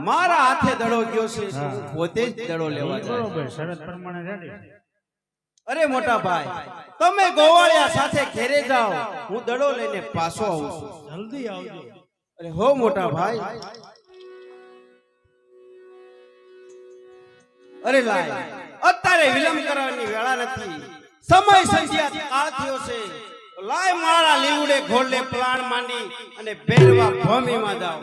મારા હાથે દડો ગયો છે હું પોતે જ દડો લેવા જાઉં બરોબર શરત પ્રમાણે રેડી અરે મોટા ભાઈ તમે ગોવાળિયા સાથે ઘેરે જાઓ હું દડો લઈને પાછો આવું છું જલ્દી આવજો અરે હો મોટા ભાઈ અરે લાય અત્યારે વિલંબ કરવાની વેળા નથી સમય સંધ્યા કાળ થયો છે લાય મારા લીલુડે ઘોડલે પ્લાન માંડી અને બેરવા ભૂમિમાં જાઓ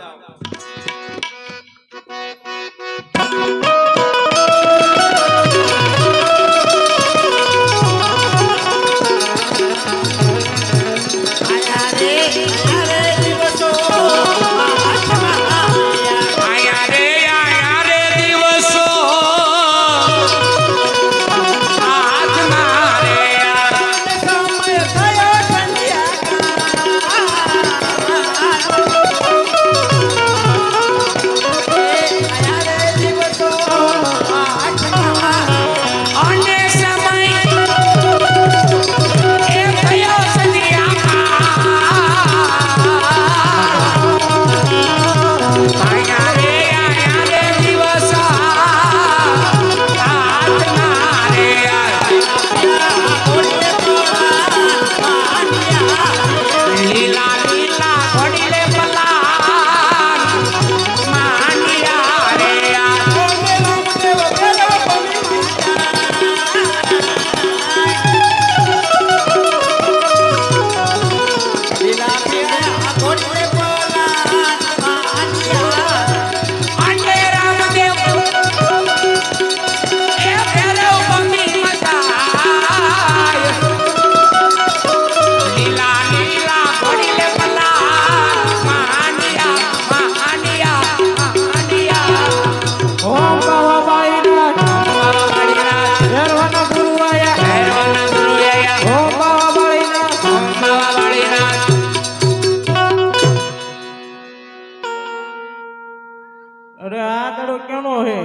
અરે આ દડો કેનો હે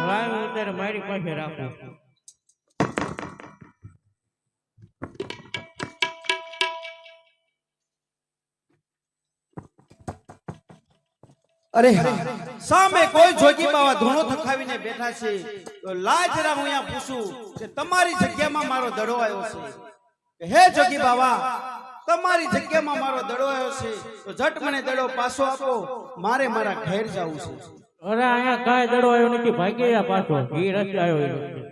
લાવ અત્યારે મારી પાસે રાખો અરે સામે કોઈ જોગી બાવા ધૂણો થખાવીને બેઠા છે તો લાય જરા હું અહીંયા પૂછું કે તમારી જગ્યામાં મારો દડો આવ્યો છે હે જોગી બાવા તમારી જગ્યામાં મારો દડો આવ્યો છે તો ઝટ મને દડો પાછો આપો મારે મારા ઘેર જવું છે અરે અહીંયા કાંઈ દડો આવ્યો નથી ભાગી ગયા પાછો ઈ રસ્તે આવ્યો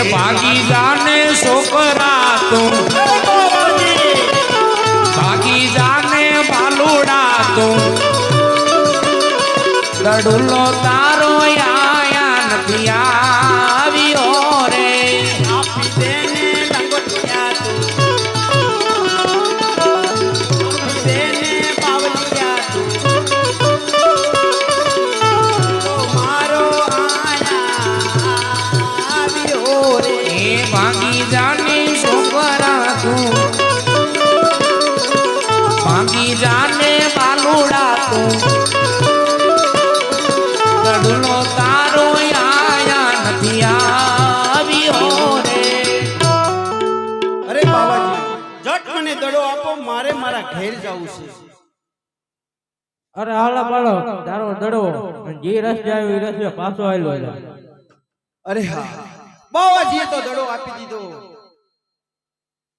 भागी जाने छोकरा तुम भागी जाने बालूड़ा तुम दडुलो तारो आया નથી આવ્યો રે આપી દેને લંગોટિયા તું આપી દેને પાવલિયા તું તો મારો આયા આવ્યો રે भागी जाने छोकरा तुम भागी जाने बालूड़ा तुम दडुलो तारो आया નથી આવ્યો રે અરે બાવાજી જટ મને દડો આપો મારે મારા ઘેર જવું છે અરે હાલા બાળો તારો દડો જે રસ્તે આવ્યો એ રસ્તે પાછો આવેલો અરે હા બાવાજીએ તો દડો આપી દીધો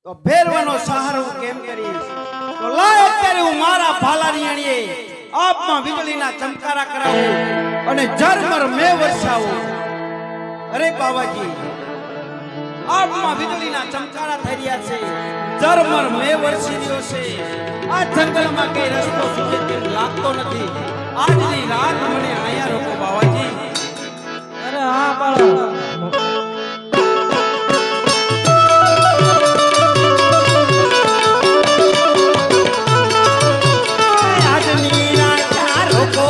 તો ભેરવાનો સહારો કેમ કરીશ તો લાય અત્યારે હું મારા ભાલારીણીએ આપમાં વીજળીના ચમકારા કરાવું અને ઝરમર મે વરસાવું અરે બાવાજી આપમાં વીજળીના ચમકારા થઈ રહ્યા છે ઝરમર મે વરસી રહ્યો છે આ જંગલમાં કઈ રસ્તો સુજે તેમ લાગતો નથી આજની રાત મને અહીંયા રોકો બાવાજી અરે હા બાળો આજની રાત રોકો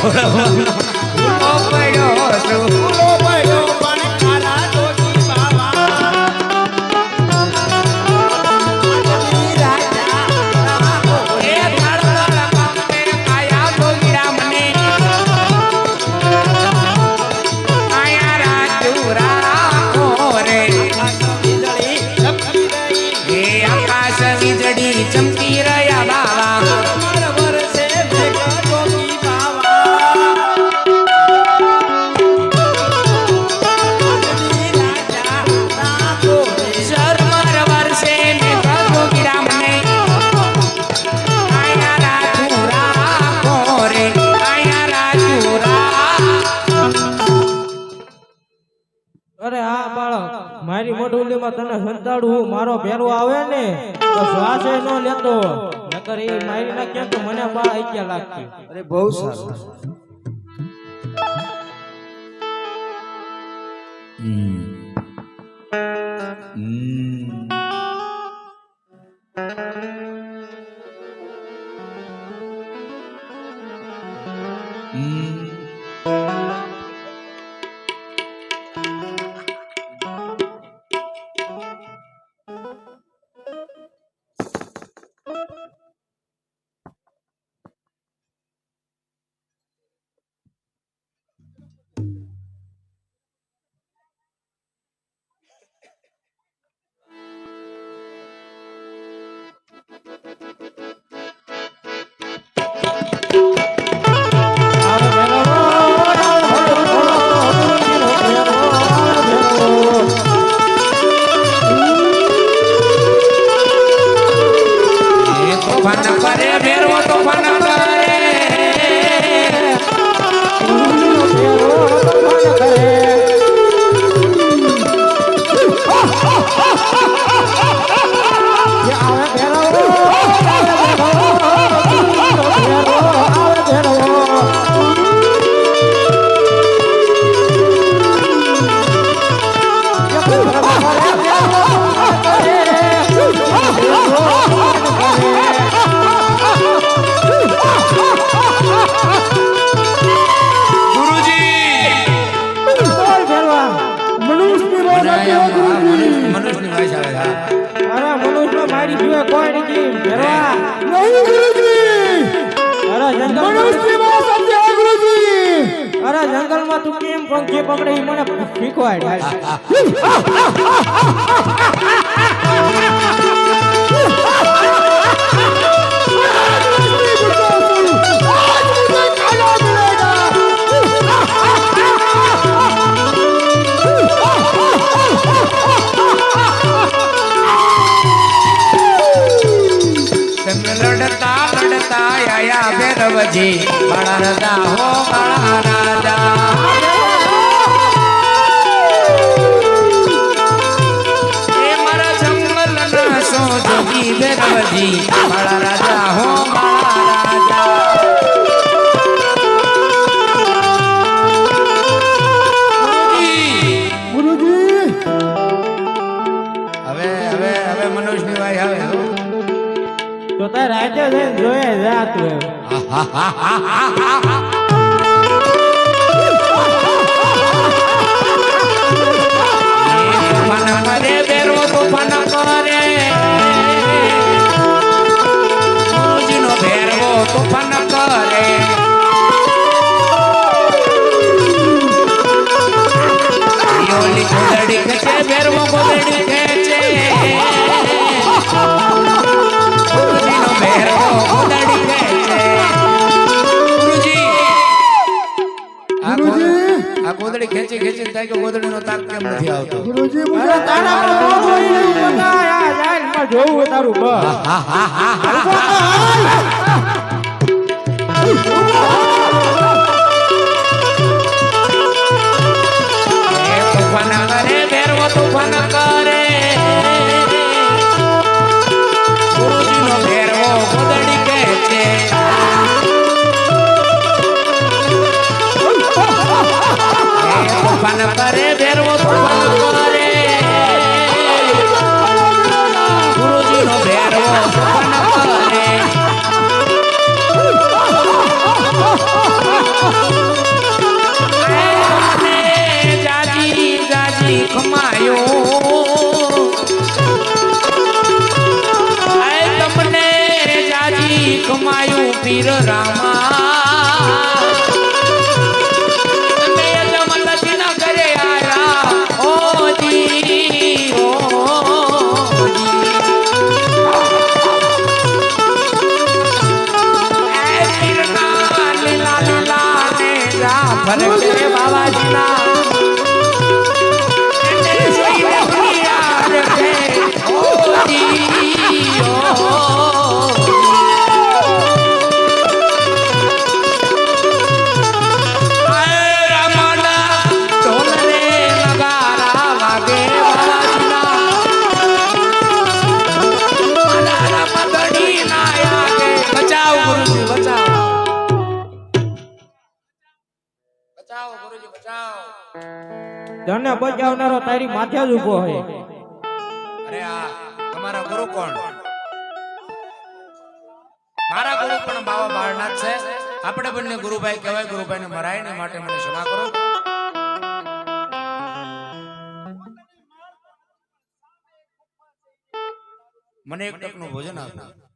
ભૂલો પડ્યો છું. ભૂલો પડ્યો પણ ખારા જોગી બાવા આજની રાજા રાખો એ ધડધડ કાપે કાયા જોગીરા મને કાયા રાજુ રાખો રે. વીજળી ચમકી રહી હે આકાશ વીજળી ચમકી રહ્યા બાવા માર વરસે મેઘ જોગી બાવા આજની રાજા રાખો શર્મર વર્ષે મેં જોગીરા મને કાયા રાજુ રાખો રે કાયા રાજુ અરે હા બાળક મારી મોઢુલીમાં તને સંતાડું મારો ભેરો આવે ને તો શ્વાસ ન લેતો નકર એ મારી નાખ્યા તો મને બા આઈક્યા લાગતી. અરે બહુ સારું તોફાન કરે ભેરવો તોફાન કરે મનુષ્યની ભાષા આવે. અરે મનુષ્ય મારી સિવાય કોઈ નથી ભેરવા. અરે જંગલમાં તું કેમ પંખી પકડે ઈ મને શીખવાડ. લડતા લડતા આયા ભૈરવજી બાળા રાજા હો બાળા રાજા. એ મારા જંગલના સો જોગી ભૈરવજી બાળા રાજા હો બાળા રાજા. હવે મનુષ્યની વાય આવે તો તાર રાજ્ય જઈને જોયે જા તું. તોફાન કરે ભેરવો તોફાન કરે ગુરુજીનો ભેરવો તોફાન કરે. ઓલી ગોદડી ખેંચે ભેરવો ગોદડી ખેંચે ગુરુજીનો ભેરવો ગોદડી ખેંચે. ગુરુજી આ ગોદડી ખેંચી ખેંચી થાય કે ગોદડીનો તાક કેમ નથી આવતો? અરે તારા પર મોઢું ઈ નહીં બતાય. આ જાનમાં જોવું તારું બસ. તોફાન કરે ભેરવો તોફાન કરે ગુરુજીનો ભેરવો ગોદડી ખેંચે. તોફાન કરે ભેરવો તોફાન કરે ગુરુજીનો ભેરવો તોફાન કરે. વીર રામા તમે જમલથી ના કરે આયા ઓજી એ વીરના લીલા લીલા ને જા ફરકે બાબાજીના એને જોઈને ફરિયાદ છે ઓજી તને બચાવનારો તારી માથે જ ઉભો છે. અરે આ તમારા ગુરુ કોણ? મારા ગુરુ પણ બાવા બાળનાથ છે. આપણે બંને ગુરુભાઈ કહેવાય. ગુરુભાઈને મરાય ને માટે મને ક્ષમા કરો. મને એક ટકનું ભોજન આપો.